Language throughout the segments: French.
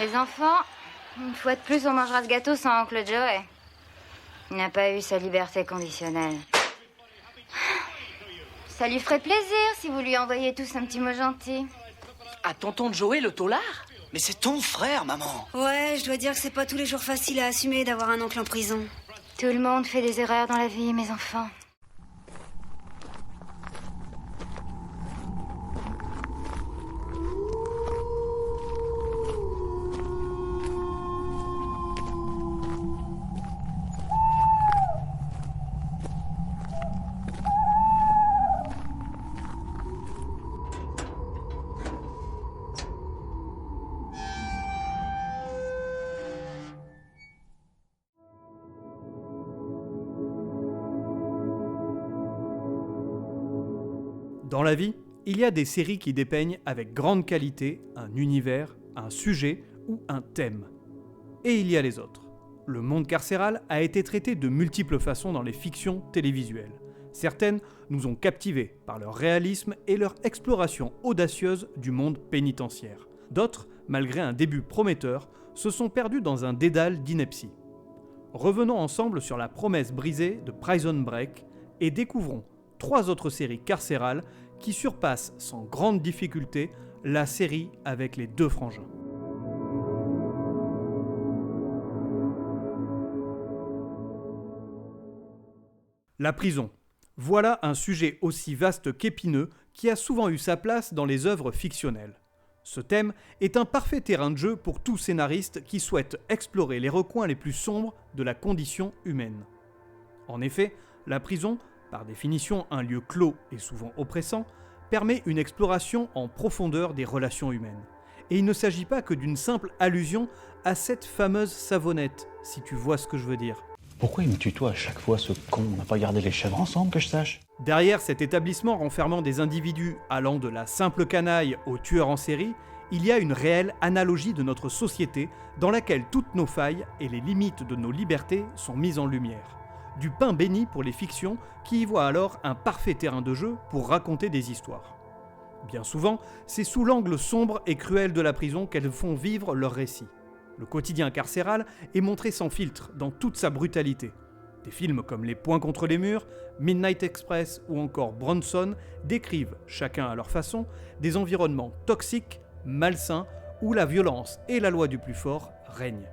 Les enfants, une fois de plus, on mangera ce gâteau sans Oncle Joey. Il n'a pas eu sa liberté conditionnelle. Ça lui ferait plaisir si vous lui envoyiez tous un petit mot gentil. À tonton Joey, le taulard? Mais c'est ton frère, maman. Ouais, je dois dire que c'est pas tous les jours facile à assumer d'avoir un oncle en prison. Tout le monde fait des erreurs dans la vie, mes enfants. Dans la vie, il y a des séries qui dépeignent avec grande qualité un univers, un sujet ou un thème. Et il y a les autres. Le monde carcéral a été traité de multiples façons dans les fictions télévisuelles. Certaines nous ont captivés par leur réalisme et leur exploration audacieuse du monde pénitentiaire. D'autres, malgré un début prometteur, se sont perdus dans un dédale d'ineptie. Revenons ensemble sur la promesse brisée de Prison Break et découvrons 3 autres séries carcérales qui surpassent sans grande difficulté la série avec les 2 frangins. La prison. Voilà un sujet aussi vaste qu'épineux qui a souvent eu sa place dans les œuvres fictionnelles. Ce thème est un parfait terrain de jeu pour tout scénariste qui souhaite explorer les recoins les plus sombres de la condition humaine. En effet, la prison, par définition un lieu clos et souvent oppressant, permet une exploration en profondeur des relations humaines. Et il ne s'agit pas que d'une simple allusion à cette fameuse savonnette, si tu vois ce que je veux dire. Pourquoi il me tutoie à chaque fois, ce con? On n'a pas gardé les chèvres ensemble, que je sache? Derrière cet établissement renfermant des individus allant de la simple canaille au tueur en série, il y a une réelle analogie de notre société dans laquelle toutes nos failles et les limites de nos libertés sont mises en lumière. Du pain béni pour les fictions qui y voient alors un parfait terrain de jeu pour raconter des histoires. Bien souvent, c'est sous l'angle sombre et cruel de la prison qu'elles font vivre leurs récits. Le quotidien carcéral est montré sans filtre, dans toute sa brutalité. Des films comme Les Poings contre les murs, Midnight Express ou encore Bronson décrivent, chacun à leur façon, des environnements toxiques, malsains, où la violence et la loi du plus fort règnent.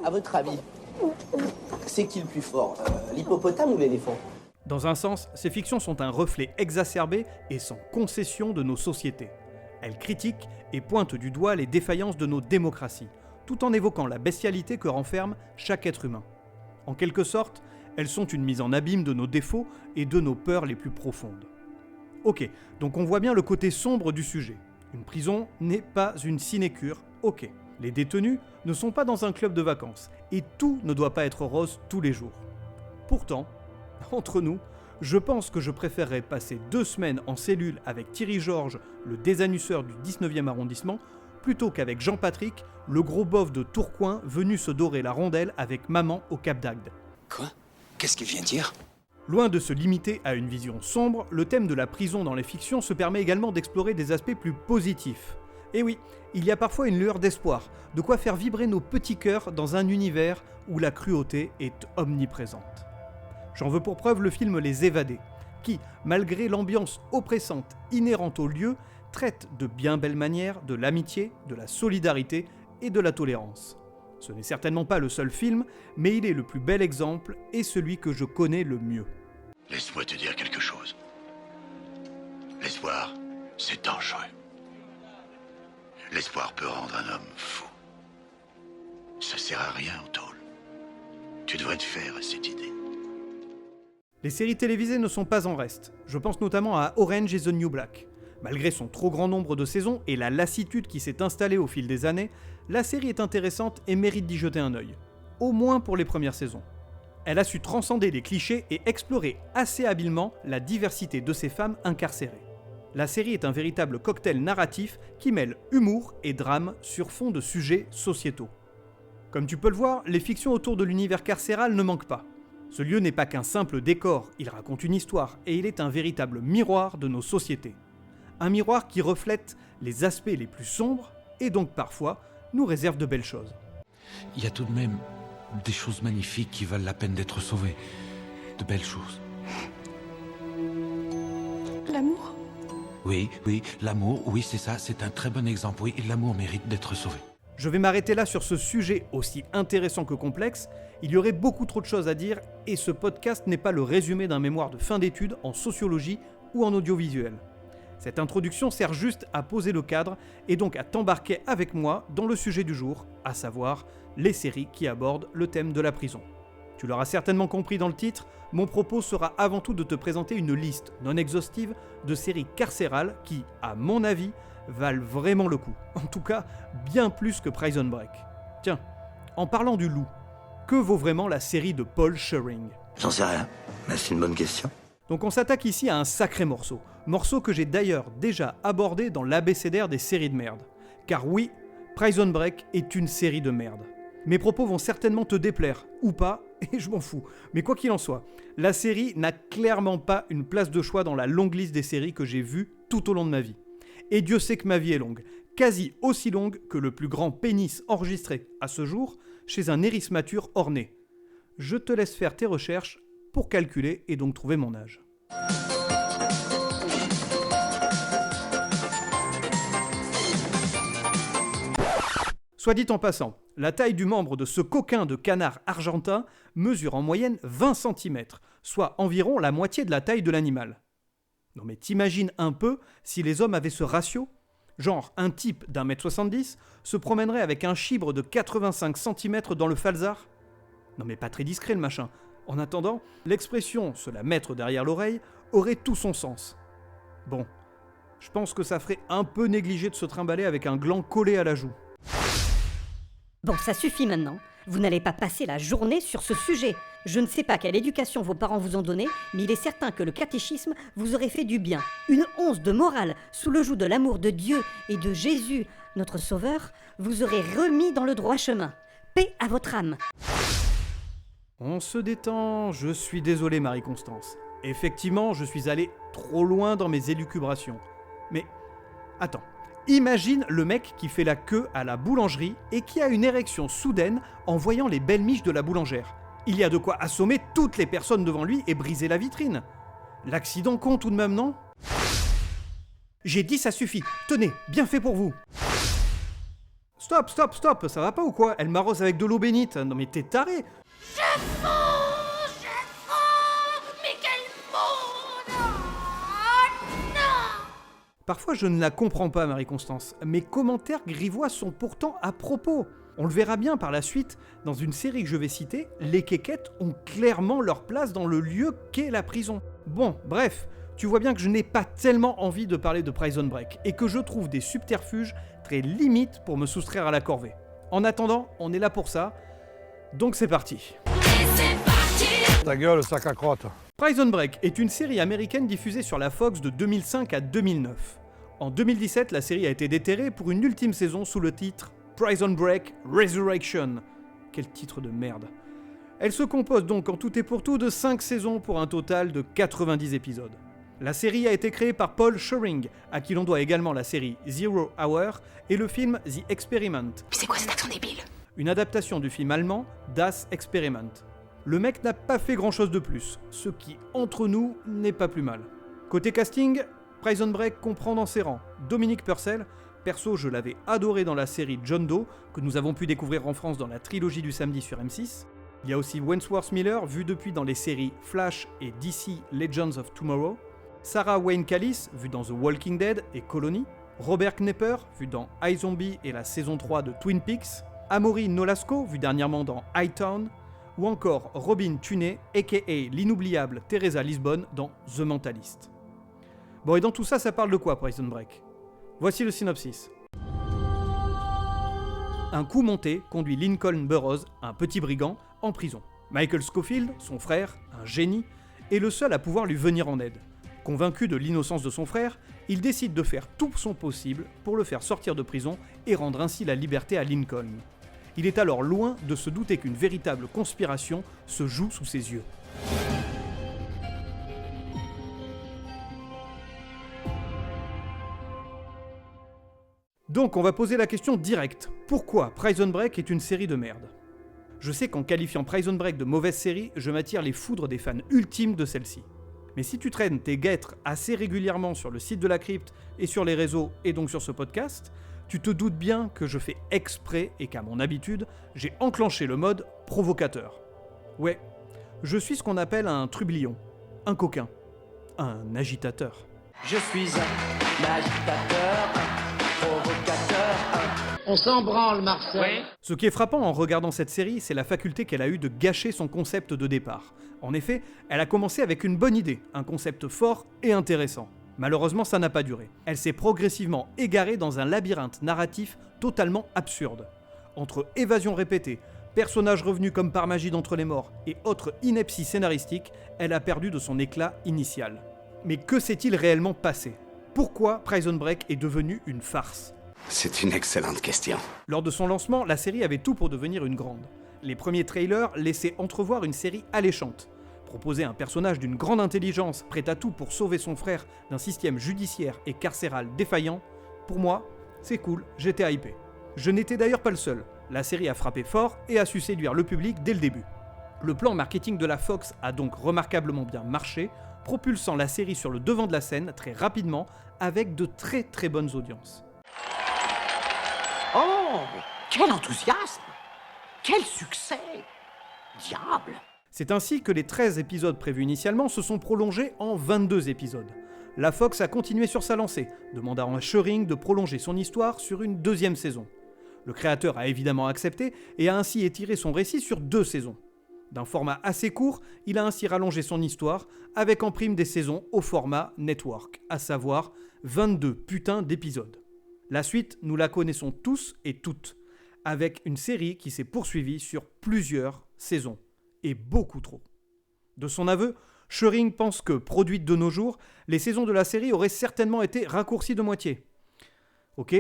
À votre avis, c'est qui le plus fort, l'hippopotame ou l'éléphant? Dans un sens, ces fictions sont un reflet exacerbé et sans concession de nos sociétés. Elles critiquent et pointent du doigt les défaillances de nos démocraties, tout en évoquant la bestialité que renferme chaque être humain. En quelque sorte, elles sont une mise en abîme de nos défauts et de nos peurs les plus profondes. Ok, donc on voit bien le côté sombre du sujet. Une prison n'est pas une sinécure, ok. Les détenus ne sont pas dans un club de vacances, et tout ne doit pas être rose tous les jours. Pourtant, entre nous, je pense que je préférerais passer 2 semaines en cellule avec Thierry Georges, le désannusseur du 19e arrondissement, plutôt qu'avec Jean-Patrick, le gros bof de Tourcoing venu se dorer la rondelle avec maman au Cap d'Agde. Quoi? Qu'est-ce qu'il vient dire? Loin de se limiter à une vision sombre, le thème de la prison dans les fictions se permet également d'explorer des aspects plus positifs. Et oui, il y a parfois une lueur d'espoir, de quoi faire vibrer nos petits cœurs dans un univers où la cruauté est omniprésente. J'en veux pour preuve le film Les Évadés, qui, malgré l'ambiance oppressante inhérente au lieu, traite de bien belle manière de l'amitié, de la solidarité et de la tolérance. Ce n'est certainement pas le seul film, mais il est le plus bel exemple et celui que je connais le mieux. Laisse-moi te dire quelque chose. L'espoir, c'est dangereux. L'espoir peut rendre un homme fou. Ça sert à rien, O'Toole. Tu devrais te faire à cette idée. Les séries télévisées ne sont pas en reste. Je pense notamment à Orange is the New Black. Malgré son trop grand nombre de saisons et la lassitude qui s'est installée au fil des années, la série est intéressante et mérite d'y jeter un œil. Au moins pour les premières saisons. Elle a su transcender les clichés et explorer assez habilement la diversité de ces femmes incarcérées. La série est un véritable cocktail narratif qui mêle humour et drame sur fond de sujets sociétaux. Comme tu peux le voir, les fictions autour de l'univers carcéral ne manquent pas. Ce lieu n'est pas qu'un simple décor, il raconte une histoire et il est un véritable miroir de nos sociétés. Un miroir qui reflète les aspects les plus sombres et donc parfois nous réserve de belles choses. Il y a tout de même des choses magnifiques qui valent la peine d'être sauvées. De belles choses. L'amour? Oui, l'amour, oui, c'est ça, c'est un très bon exemple. Oui, l'amour mérite d'être sauvé. Je vais m'arrêter là sur ce sujet aussi intéressant que complexe. Il y aurait beaucoup trop de choses à dire et ce podcast n'est pas le résumé d'un mémoire de fin d'études en sociologie ou en audiovisuel. Cette introduction sert juste à poser le cadre et donc à t'embarquer avec moi dans le sujet du jour, à savoir les séries qui abordent le thème de la prison. Tu l'auras certainement compris dans le titre, mon propos sera avant tout de te présenter une liste non exhaustive de séries carcérales qui, à mon avis, valent vraiment le coup. En tout cas, bien plus que Prison Break. Tiens, en parlant du loup, que vaut vraiment la série de Paul Schering ? J'en sais rien, mais c'est une bonne question. Donc on s'attaque ici à un sacré morceau que j'ai d'ailleurs déjà abordé dans l'abécédaire des séries de merde. Car oui, Prison Break est une série de merde. Mes propos vont certainement te déplaire, ou pas, et je m'en fous. Mais quoi qu'il en soit, la série n'a clairement pas une place de choix dans la longue liste des séries que j'ai vues tout au long de ma vie. Et Dieu sait que ma vie est longue, quasi aussi longue que le plus grand pénis enregistré à ce jour chez un érismature orné. Je te laisse faire tes recherches pour calculer et donc trouver mon âge. Soit dit en passant, la taille du membre de ce coquin de canard argentin mesure en moyenne 20 cm, soit environ la moitié de la taille de l'animal. Non mais t'imagines un peu si les hommes avaient ce ratio ? Genre, un type d'1m70 se promènerait avec un chibre de 85 cm dans le falzar ? Non mais pas très discret le machin. En attendant, l'expression « se la mettre derrière l'oreille » aurait tout son sens. Bon, je pense que ça ferait un peu négligé de se trimballer avec un gland collé à la joue. Bon, ça suffit maintenant. Vous n'allez pas passer la journée sur ce sujet. Je ne sais pas quelle éducation vos parents vous ont donnée, mais il est certain que le catéchisme vous aurait fait du bien. Une once de morale sous le joug de l'amour de Dieu et de Jésus, notre Sauveur, vous aurait remis dans le droit chemin. Paix à votre âme. On se détend, je suis désolé Marie-Constance. Effectivement, je suis allé trop loin dans mes élucubrations. Mais, attends. Imagine le mec qui fait la queue à la boulangerie et qui a une érection soudaine en voyant les belles miches de la boulangère. Il y a de quoi assommer toutes les personnes devant lui et briser la vitrine. L'accident compte tout de même, non ? J'ai dit ça suffit. Tenez, bien fait pour vous. Stop, ça va pas ou quoi ? Elle m'arrose avec de l'eau bénite. Non mais t'es taré. Je fonds, mais quel monde! Oh non! Parfois je ne la comprends pas Marie-Constance. Mes commentaires grivois sont pourtant à propos. On le verra bien par la suite, dans une série que je vais citer, les kékettes ont clairement leur place dans le lieu qu'est la prison. Bon, bref, tu vois bien que je n'ai pas tellement envie de parler de Prison Break, et que je trouve des subterfuges très limites pour me soustraire à la corvée. En attendant, on est là pour ça, donc c'est parti. Ta gueule, sac à crotte. Prison Break est une série américaine diffusée sur la Fox de 2005 à 2009. En 2017, la série a été déterrée pour une ultime saison sous le titre Prison Break Resurrection. Quel titre de merde. Elle se compose donc en tout et pour tout de 5 saisons pour un total de 90 épisodes. La série a été créée par Paul Schering, à qui l'on doit également la série Zero Hour et le film The Experiment. C'est quoi cet accent débile? Une adaptation du film allemand Das Experiment. Le mec n'a pas fait grand chose de plus, ce qui, entre nous, n'est pas plus mal. Côté casting, Prison Break comprend dans ses rangs Dominique Purcell, perso je l'avais adoré dans la série John Doe, que nous avons pu découvrir en France dans la trilogie du samedi sur M6. Il y a aussi Wentworth Miller, vu depuis dans les séries Flash et DC Legends of Tomorrow. Sarah Wayne Callis, vue dans The Walking Dead et Colony. Robert Knepper, vu dans iZombie et la saison 3 de Twin Peaks. Amaury Nolasco, vu dernièrement dans Hightown. Ou encore Robin Tunney, a.k.a. l'inoubliable Teresa Lisbonne dans The Mentalist. Bon, et dans tout ça, ça parle de quoi, Prison Break ? Voici le synopsis. Un coup monté conduit Lincoln Burroughs, un petit brigand, en prison. Michael Scofield, son frère, un génie, est le seul à pouvoir lui venir en aide. Convaincu de l'innocence de son frère, il décide de faire tout son possible pour le faire sortir de prison et rendre ainsi la liberté à Lincoln. Il est alors loin de se douter qu'une véritable conspiration se joue sous ses yeux. Donc on va poser la question directe. Pourquoi Prison Break est une série de merde ? Je sais qu'en qualifiant Prison Break de mauvaise série, je m'attire les foudres des fans ultimes de celle-ci. Mais si tu traînes tes guêtres assez régulièrement sur le site de la crypte et sur les réseaux et donc sur ce podcast, tu te doutes bien que je fais exprès et qu'à mon habitude, j'ai enclenché le mode provocateur. Ouais, je suis ce qu'on appelle un trublion, un coquin, un agitateur. Je suis un agitateur, un provocateur, On s'en branle, Marcel. Ce qui est frappant en regardant cette série, c'est la faculté qu'elle a eue de gâcher son concept de départ. En effet, elle a commencé avec une bonne idée, un concept fort et intéressant. Malheureusement, ça n'a pas duré. Elle s'est progressivement égarée dans un labyrinthe narratif totalement absurde. Entre évasions répétées, personnages revenus comme par magie d'entre les morts et autres inepties scénaristiques, elle a perdu de son éclat initial. Mais que s'est-il réellement passé ? Pourquoi Prison Break est devenue une farce ? C'est une excellente question. Lors de son lancement, la série avait tout pour devenir une grande. Les premiers trailers laissaient entrevoir une série alléchante. Proposer un personnage d'une grande intelligence, prêt à tout pour sauver son frère d'un système judiciaire et carcéral défaillant, pour moi, c'est cool, j'étais hypé. Je n'étais d'ailleurs pas le seul. La série a frappé fort et a su séduire le public dès le début. Le plan marketing de la Fox a donc remarquablement bien marché, propulsant la série sur le devant de la scène très rapidement avec de très très bonnes audiences. Oh, quel enthousiasme! Quel succès! Diable! C'est ainsi que les 13 épisodes prévus initialement se sont prolongés en 22 épisodes. La Fox a continué sur sa lancée, demandant à Schering de prolonger son histoire sur une deuxième saison. Le créateur a évidemment accepté et a ainsi étiré son récit sur 2 saisons. D'un format assez court, il a ainsi rallongé son histoire avec en prime des saisons au format network, à savoir 22 putains d'épisodes. La suite, nous la connaissons tous et toutes, avec une série qui s'est poursuivie sur plusieurs saisons, et beaucoup trop. De son aveu, Schering pense que, produites de nos jours, les saisons de la série auraient certainement été raccourcies de moitié. Ok ?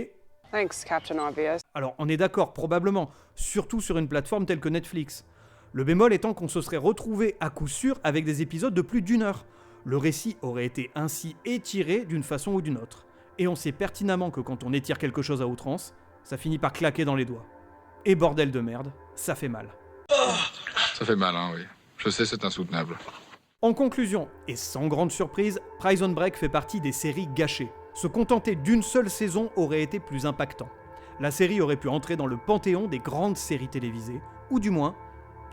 Thanks, Captain Obvious. Alors, on est d'accord, probablement, surtout sur une plateforme telle que Netflix. Le bémol étant qu'on se serait retrouvé à coup sûr avec des épisodes de plus d'1 heure. Le récit aurait été ainsi étiré d'une façon ou d'une autre. Et on sait pertinemment que quand on étire quelque chose à outrance, ça finit par claquer dans les doigts. Et bordel de merde, ça fait mal. Ça fait mal, hein, oui. Je sais, c'est insoutenable. En conclusion, et sans grande surprise, Prison Break fait partie des séries gâchées. Se contenter d'une seule saison aurait été plus impactant. La série aurait pu entrer dans le panthéon des grandes séries télévisées, ou du moins,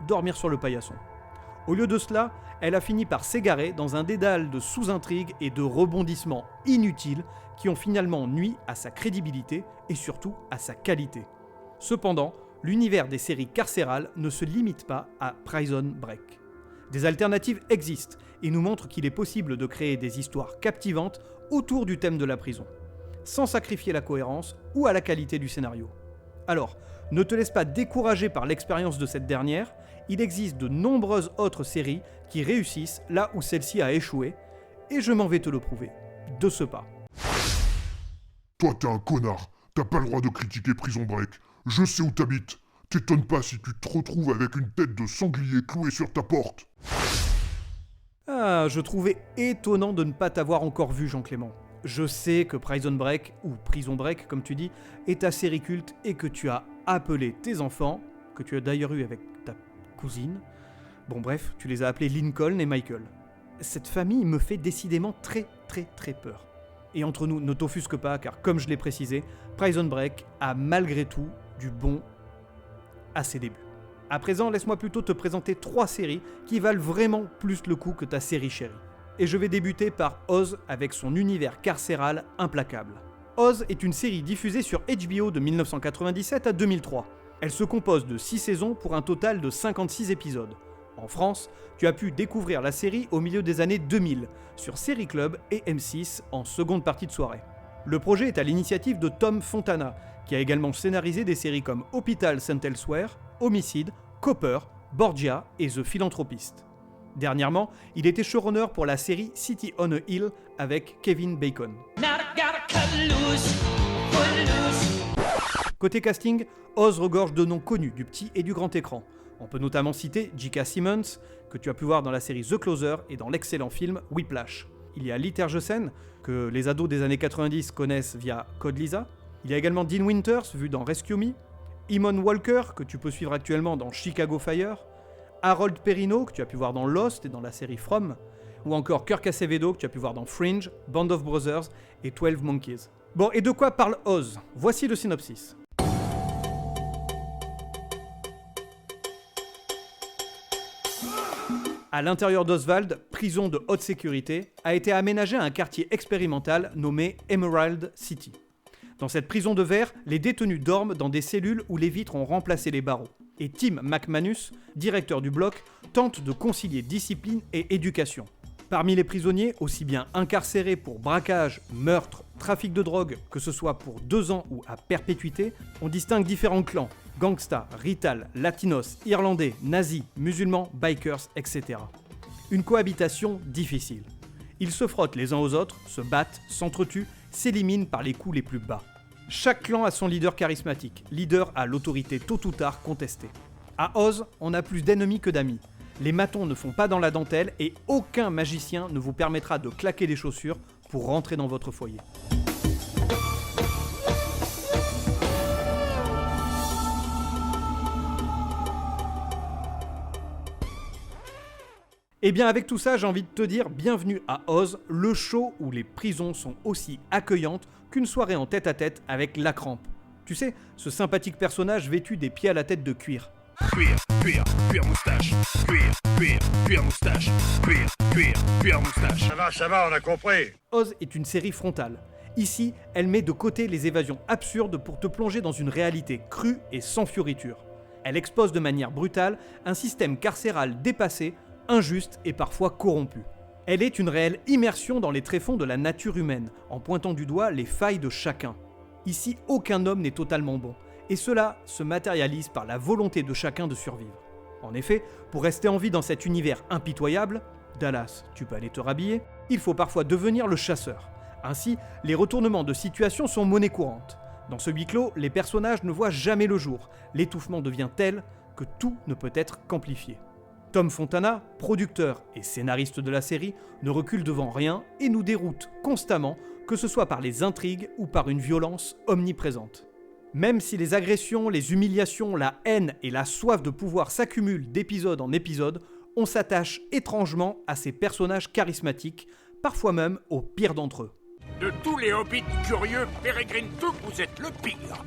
dormir sur le paillasson. Au lieu de cela, elle a fini par s'égarer dans un dédale de sous-intrigues et de rebondissements inutiles qui ont finalement nui à sa crédibilité et surtout à sa qualité. Cependant, l'univers des séries carcérales ne se limite pas à Prison Break. Des alternatives existent et nous montrent qu'il est possible de créer des histoires captivantes autour du thème de la prison, sans sacrifier la cohérence ou à la qualité du scénario. Alors, ne te laisse pas décourager par l'expérience de cette dernière, il existe de nombreuses autres séries qui réussissent là où celle-ci a échoué, et je m'en vais te le prouver, de ce pas. Toi t'es un connard, t'as pas le droit de critiquer Prison Break, je sais où t'habites, t'étonnes pas si tu te retrouves avec une tête de sanglier clouée sur ta porte. Ah, je trouvais étonnant de ne pas t'avoir encore vu, Jean-Clément. Je sais que Prison Break, ou Prison Break comme tu dis, est ta série culte et que tu as appelé tes enfants, que tu as d'ailleurs eu avec ta cousine. Bon bref, tu les as appelés Lincoln et Michael. Cette famille me fait décidément très peur. Et entre nous, ne t'offusque pas, car comme je l'ai précisé, Prison Break a malgré tout du bon à ses débuts. À présent, laisse-moi plutôt te présenter 3 séries qui valent vraiment plus le coup que ta série chérie. Et je vais débuter par Oz avec son univers carcéral implacable. Oz est une série diffusée sur HBO de 1997 à 2003. Elle se compose de 6 saisons pour un total de 56 épisodes. En France, tu as pu découvrir la série au milieu des années 2000 sur Série Club et M6 en seconde partie de soirée. Le projet est à l'initiative de Tom Fontana, qui a également scénarisé des séries comme Hôpital St. Elsewhere, Homicide, Copper, Borgia et The Philanthropist. Dernièrement, il était showrunner pour la série City on a Hill avec Kevin Bacon. Côté casting, Oz regorge de noms connus du petit et du grand écran. On peut notamment citer J.K. Simmons, que tu as pu voir dans la série The Closer et dans l'excellent film Whiplash. Il y a Lee Tergesen, que les ados des années 90 connaissent via Code Lisa. Il y a également Dean Winters, vu dans Rescue Me, Eamon Walker, que tu peux suivre actuellement dans Chicago Fire, Harold Perrineau, que tu as pu voir dans Lost et dans la série From, ou encore Kirk Acevedo, que tu as pu voir dans Fringe, Band of Brothers et 12 Monkeys. Bon, et de quoi parle Oz ? Voici le synopsis. À l'intérieur d'Oswald, prison de haute sécurité, a été aménagé un quartier expérimental nommé Emerald City. Dans cette prison de verre, les détenus dorment dans des cellules où les vitres ont remplacé les barreaux. Et Tim McManus, directeur du bloc, tente de concilier discipline et éducation. Parmi les prisonniers, aussi bien incarcérés pour braquage, meurtre, trafic de drogue, que ce soit pour 2 ans ou à perpétuité, on distingue différents clans, gangsta, rital, latinos, irlandais, nazis, musulmans, bikers, etc. Une cohabitation difficile. Ils se frottent les uns aux autres, se battent, s'entretuent, s'éliminent par les coups les plus bas. Chaque clan a son leader charismatique, leader à l'autorité tôt ou tard contestée. À Oz, on a plus d'ennemis que d'amis. Les matons ne font pas dans la dentelle et aucun magicien ne vous permettra de claquer des chaussures pour rentrer dans votre foyer. Et bien avec tout ça, j'ai envie de te dire bienvenue à Oz, le show où les prisons sont aussi accueillantes qu'une soirée en tête-à-tête avec la crampe. Tu sais, ce sympathique personnage vêtu des pieds à la tête de cuir. Cuir moustache, cuir moustache, cuir moustache. Ça va, on a compris. Oz est une série frontale. Ici, elle met de côté les évasions absurdes pour te plonger dans une réalité crue et sans fioriture. Elle expose de manière brutale un système carcéral dépassé, injuste et parfois corrompu. Elle est une réelle immersion dans les tréfonds de la nature humaine, en pointant du doigt les failles de chacun. Ici, aucun homme n'est totalement bon, et cela se matérialise par la volonté de chacun de survivre. En effet, pour rester en vie dans cet univers impitoyable, Dallas, tu peux aller te rhabiller, il faut parfois devenir le chasseur. Ainsi, les retournements de situation sont monnaie courante. Dans ce huis clos, les personnages ne voient jamais le jour, l'étouffement devient tel que tout ne peut être qu'amplifié. Tom Fontana, producteur et scénariste de la série, ne recule devant rien et nous déroute constamment, que ce soit par les intrigues ou par une violence omniprésente. Même si les agressions, les humiliations, la haine et la soif de pouvoir s'accumulent d'épisode en épisode, on s'attache étrangement à ces personnages charismatiques, parfois même au pire d'entre eux. De tous les hobbits curieux, Peregrine Took, vous êtes le pire.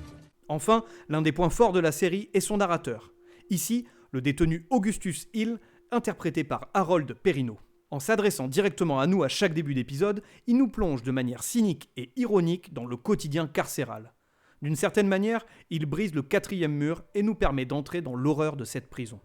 Enfin, l'un des points forts de la série est son narrateur. Ici, le détenu Augustus Hill, interprété par Harold Perrineau. En s'adressant directement à nous à chaque début d'épisode, il nous plonge de manière cynique et ironique dans le quotidien carcéral. D'une certaine manière, il brise le 4e mur et nous permet d'entrer dans l'horreur de cette prison.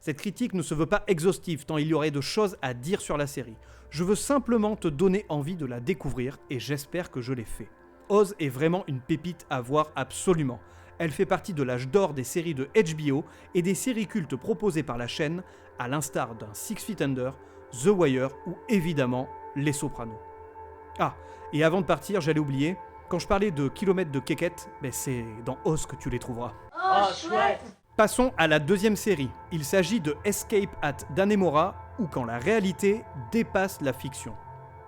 Cette critique ne se veut pas exhaustive tant il y aurait de choses à dire sur la série. Je veux simplement te donner envie de la découvrir et j'espère que je l'ai fait. Oz est vraiment une pépite à voir absolument. Elle fait partie de l'âge d'or des séries de HBO et des séries cultes proposées par la chaîne, à l'instar d'un Six Feet Under, The Wire ou évidemment Les Sopranos. Ah, et avant de partir, j'allais oublier, quand je parlais de kilomètres de quéquettes, c'est dans Oz que tu les trouveras. Oh, chouette! Passons à la 2e série. Il s'agit de Escape at Dannemora, ou quand la réalité dépasse la fiction.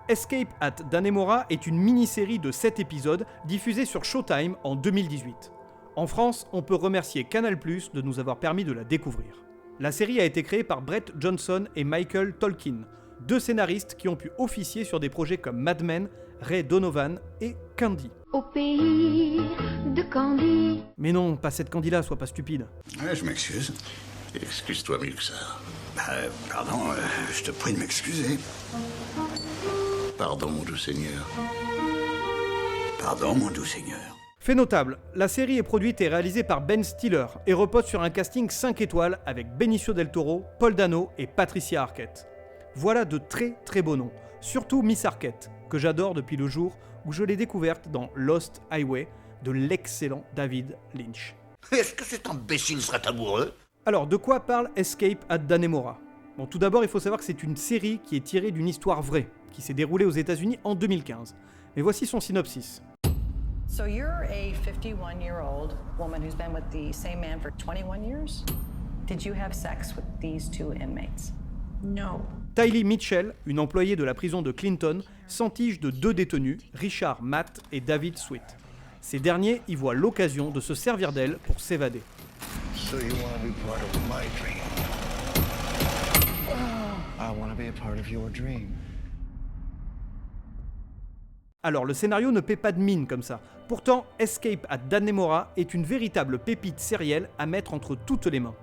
Escape at Dannemora est une mini-série de 7 épisodes diffusée sur Showtime en 2018. En France, on peut remercier Canal+ de nous avoir permis de la découvrir. La série a été créée par Brett Johnson et Michael Tolkien, 2 scénaristes qui ont pu officier sur des projets comme Mad Men, Ray Donovan et Candy. Au pays de Candy. Mais non, pas cette Candy-là, sois pas stupide. Ouais, je m'excuse. Excuse-toi mieux que ça. Pardon, je te prie de m'excuser. Pardon, mon doux Seigneur. Pardon, mon doux Seigneur. Fait notable, la série est produite et réalisée par Ben Stiller et repose sur un casting 5 étoiles avec Benicio del Toro, Paul Dano et Patricia Arquette. Voilà de très très beaux noms, surtout Miss Arquette, que j'adore depuis le jour où je l'ai découverte dans Lost Highway de l'excellent David Lynch. Est-ce que cet imbécile serait amoureux ? Alors, de quoi parle Escape at Dannemora ? Bon, tout d'abord, il faut savoir que c'est une série qui est tirée d'une histoire vraie, qui s'est déroulée aux États-Unis en 2015. Mais voici son synopsis. So you're a 51-year-old woman who's been with the same man for 21 years? Did you have sex with these 2 inmates? No. Tylee Mitchell, une employée de la prison de Clinton, s'entiche de 2 détenus, Richard Matt et David Sweet. Ces derniers y voient l'occasion de se servir d'elle pour s'évader. So you want to be part of my dream? I want to be a part of your dream. Alors le scénario ne paie pas de mine comme ça. Pourtant, Escape at Dannemora est une véritable pépite sérielle à mettre entre toutes les mains.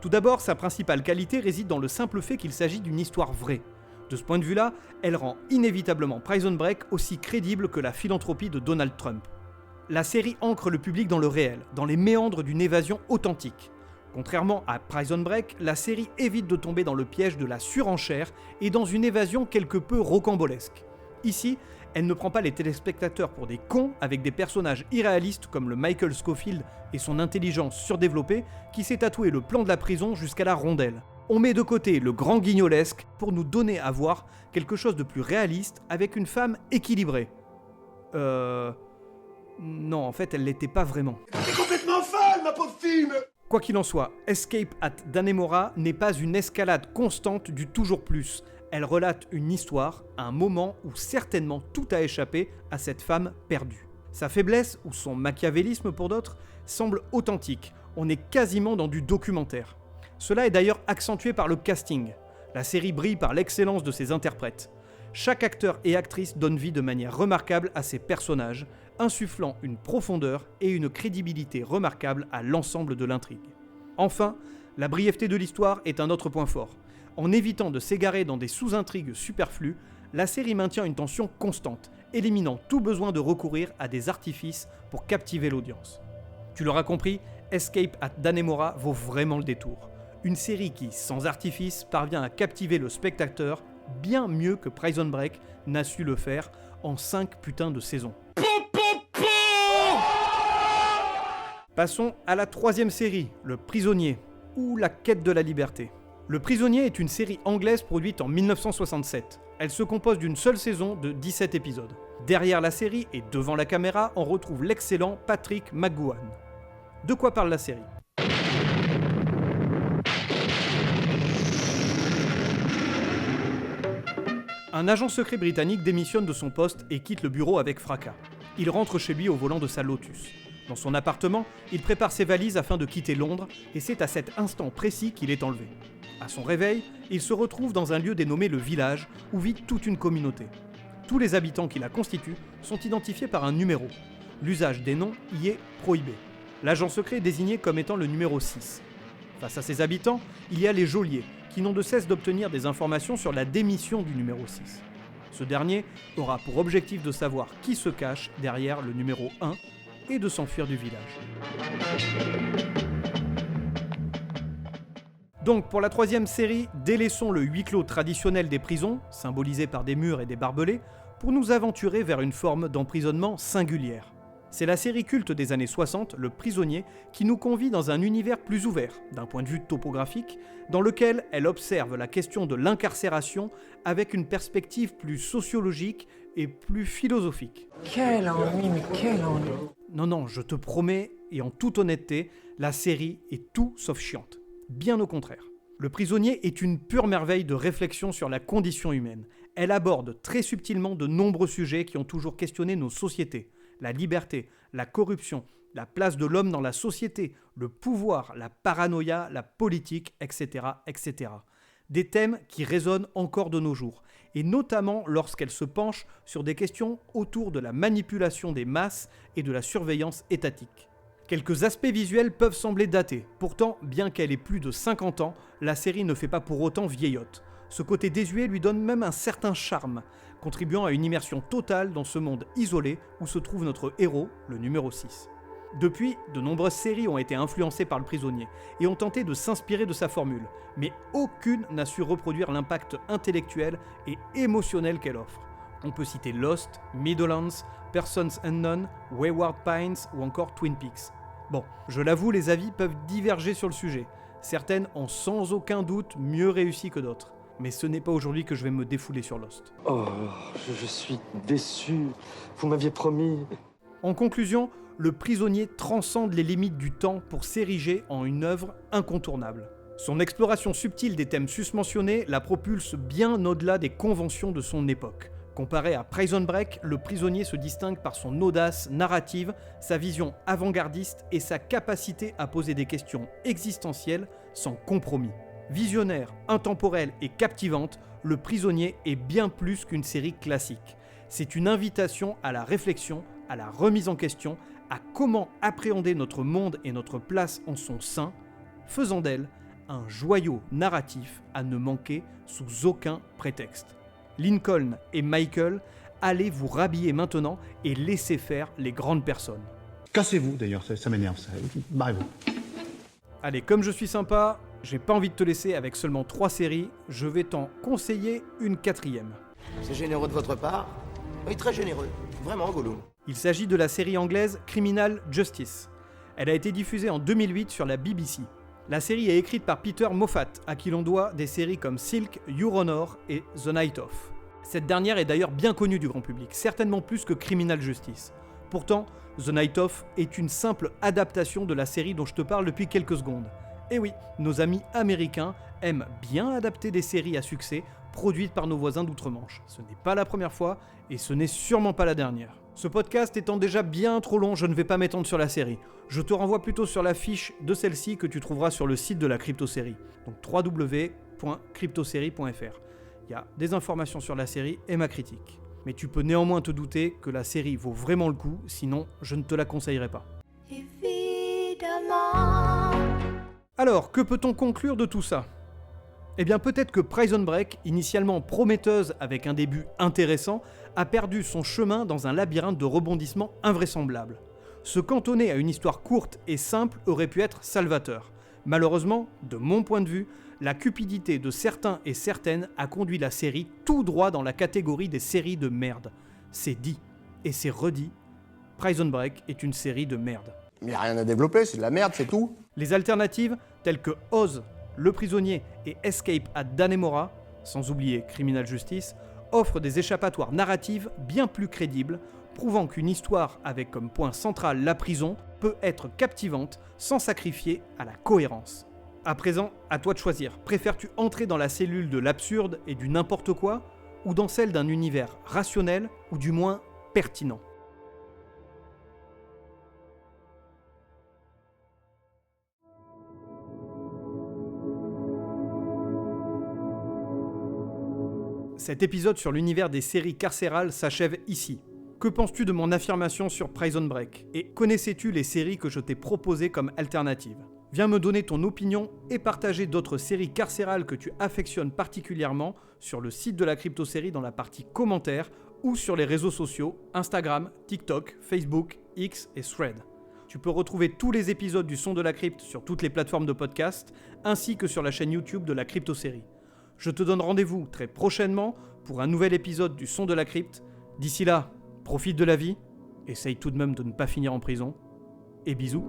Tout d'abord, sa principale qualité réside dans le simple fait qu'il s'agit d'une histoire vraie. De ce point de vue-là, elle rend inévitablement Prison Break aussi crédible que la philanthropie de Donald Trump. La série ancre le public dans le réel, dans les méandres d'une évasion authentique. Contrairement à Prison Break, la série évite de tomber dans le piège de la surenchère et dans une évasion quelque peu rocambolesque. Ici, elle ne prend pas les téléspectateurs pour des cons avec des personnages irréalistes comme le Michael Scofield et son intelligence surdéveloppée qui s'est tatoué le plan de la prison jusqu'à la rondelle. On met de côté le grand guignolesque pour nous donner à voir quelque chose de plus réaliste avec une femme équilibrée. Non, en fait, elle l'était pas vraiment. T'es complètement folle, ma pauvre fille! Quoi qu'il en soit, Escape at Dannemora n'est pas une escalade constante du toujours plus. Elle relate une histoire, un moment où certainement tout a échappé à cette femme perdue. Sa faiblesse, ou son machiavélisme pour d'autres, semble authentique. On est quasiment dans du documentaire. Cela est d'ailleurs accentué par le casting. La série brille par l'excellence de ses interprètes. Chaque acteur et actrice donne vie de manière remarquable à ses personnages, insufflant une profondeur et une crédibilité remarquable à l'ensemble de l'intrigue. Enfin, la brièveté de l'histoire est un autre point fort. En évitant de s'égarer dans des sous-intrigues superflues, la série maintient une tension constante, éliminant tout besoin de recourir à des artifices pour captiver l'audience. Tu l'auras compris, Escape at Dannemora vaut vraiment le détour. Une série qui, sans artifice, parvient à captiver le spectateur bien mieux que Prison Break n'a su le faire en 5 putains de saisons. Passons à la 3e série, Le Prisonnier, ou La Quête de la Liberté. Le Prisonnier est une série anglaise produite en 1967. Elle se compose d'une seule saison de 17 épisodes. Derrière la série et devant la caméra, on retrouve l'excellent Patrick McGoohan. De quoi parle la série ? Un agent secret britannique démissionne de son poste et quitte le bureau avec fracas. Il rentre chez lui au volant de sa Lotus. Dans son appartement, il prépare ses valises afin de quitter Londres et c'est à cet instant précis qu'il est enlevé. À son réveil, il se retrouve dans un lieu dénommé le village où vit toute une communauté. Tous les habitants qui la constituent sont identifiés par un numéro. L'usage des noms y est prohibé. L'agent secret est désigné comme étant le numéro 6. Face à ces habitants, il y a les geôliers, qui n'ont de cesse d'obtenir des informations sur la démission du numéro 6. Ce dernier aura pour objectif de savoir qui se cache derrière le numéro 1 et de s'enfuir du village. Donc pour la 3e série, délaissons le huis clos traditionnel des prisons, symbolisé par des murs et des barbelés, pour nous aventurer vers une forme d'emprisonnement singulière. C'est la série culte des années 60, Le Prisonnier, qui nous convie dans un univers plus ouvert, d'un point de vue topographique, dans lequel elle observe la question de l'incarcération avec une perspective plus sociologique et plus philosophique. Quel ennui, mais quel ennui! Non, je te promets, et en toute honnêteté, la série est tout sauf chiante. Bien au contraire. Le Prisonnier est une pure merveille de réflexion sur la condition humaine. Elle aborde très subtilement de nombreux sujets qui ont toujours questionné nos sociétés. La liberté, la corruption, la place de l'homme dans la société, le pouvoir, la paranoïa, la politique, etc., etc. Des thèmes qui résonnent encore de nos jours, et notamment lorsqu'elle se penche sur des questions autour de la manipulation des masses et de la surveillance étatique. Quelques aspects visuels peuvent sembler datés, pourtant, bien qu'elle ait plus de 50 ans, la série ne fait pas pour autant vieillotte. Ce côté désuet lui donne même un certain charme, contribuant à une immersion totale dans ce monde isolé où se trouve notre héros, le numéro 6. Depuis, de nombreuses séries ont été influencées par Le Prisonnier et ont tenté de s'inspirer de sa formule, mais aucune n'a su reproduire l'impact intellectuel et émotionnel qu'elle offre. On peut citer Lost, Meadowlands, Persons Unknown, Wayward Pines ou encore Twin Peaks. Bon, je l'avoue, les avis peuvent diverger sur le sujet. Certaines ont sans aucun doute mieux réussi que d'autres. Mais ce n'est pas aujourd'hui que je vais me défouler sur Lost. Oh, je suis déçu. Vous m'aviez promis. En conclusion, Le Prisonnier transcende les limites du temps pour s'ériger en une œuvre incontournable. Son exploration subtile des thèmes susmentionnés la propulse bien au-delà des conventions de son époque. Comparé à Prison Break, Le Prisonnier se distingue par son audace narrative, sa vision avant-gardiste et sa capacité à poser des questions existentielles sans compromis. Visionnaire, intemporelle et captivante, Le Prisonnier est bien plus qu'une série classique. C'est une invitation à la réflexion, à la remise en question, à comment appréhender notre monde et notre place en son sein, faisant d'elle un joyau narratif à ne manquer sous aucun prétexte. Lincoln et Michael, allez vous rhabiller maintenant et laissez faire les grandes personnes. Cassez-vous d'ailleurs, ça m'énerve, ça. Barrez-vous. Allez, comme je suis sympa, j'ai pas envie de te laisser avec seulement 3 séries, je vais t'en conseiller une 4e. C'est généreux de votre part. Oui, très généreux. Vraiment, Gollum. Il s'agit de la série anglaise Criminal Justice. Elle a été diffusée en 2008 sur la BBC. La série est écrite par Peter Moffat, à qui l'on doit des séries comme Silk, Your Honor et The Night Of. Cette dernière est d'ailleurs bien connue du grand public, certainement plus que Criminal Justice. Pourtant, The Night Of est une simple adaptation de la série dont je te parle depuis quelques secondes. Et oui, nos amis américains aiment bien adapter des séries à succès produites par nos voisins d'outre-Manche. Ce n'est pas la première fois et ce n'est sûrement pas la dernière. Ce podcast étant déjà bien trop long, je ne vais pas m'étendre sur la série. Je te renvoie plutôt sur la fiche de celle-ci que tu trouveras sur le site de la Crypto-Série, donc www.cryptosérie.fr. Il y a des informations sur la série et ma critique. Mais tu peux néanmoins te douter que la série vaut vraiment le coup, sinon je ne te la conseillerais pas. Alors, que peut-on conclure de tout ça ? Eh bien peut-être que Prison Break, initialement prometteuse avec un début intéressant, a perdu son chemin dans un labyrinthe de rebondissements invraisemblables. Se cantonner à une histoire courte et simple aurait pu être salvateur. Malheureusement, de mon point de vue, la cupidité de certains et certaines a conduit la série tout droit dans la catégorie des séries de merde. C'est dit, et c'est redit, Prison Break est une série de merde. Mais y a rien à développer, c'est de la merde, c'est tout. Les alternatives, telles que Oz, Le Prisonnier et Escape at Dannemora, sans oublier Criminal Justice, offrent des échappatoires narratives bien plus crédibles, prouvant qu'une histoire avec comme point central la prison peut être captivante sans sacrifier à la cohérence. À présent, à toi de choisir. Préfères-tu entrer dans la cellule de l'absurde et du n'importe quoi, ou dans celle d'un univers rationnel, ou du moins pertinent ? Cet épisode sur l'univers des séries carcérales s'achève ici. Que penses-tu de mon affirmation sur Prison Break ? Et connaissais-tu les séries que je t'ai proposées comme alternatives ? Viens me donner ton opinion et partager d'autres séries carcérales que tu affectionnes particulièrement sur le site de la Crypto-Série dans la partie commentaires ou sur les réseaux sociaux Instagram, TikTok, Facebook, X et Thread. Tu peux retrouver tous les épisodes du Son de la Crypte sur toutes les plateformes de podcast ainsi que sur la chaîne YouTube de la Crypto-Série. Je te donne rendez-vous très prochainement pour un nouvel épisode du Son de la Crypte. D'ici là, profite de la vie, essaye tout de même de ne pas finir en prison, et bisous.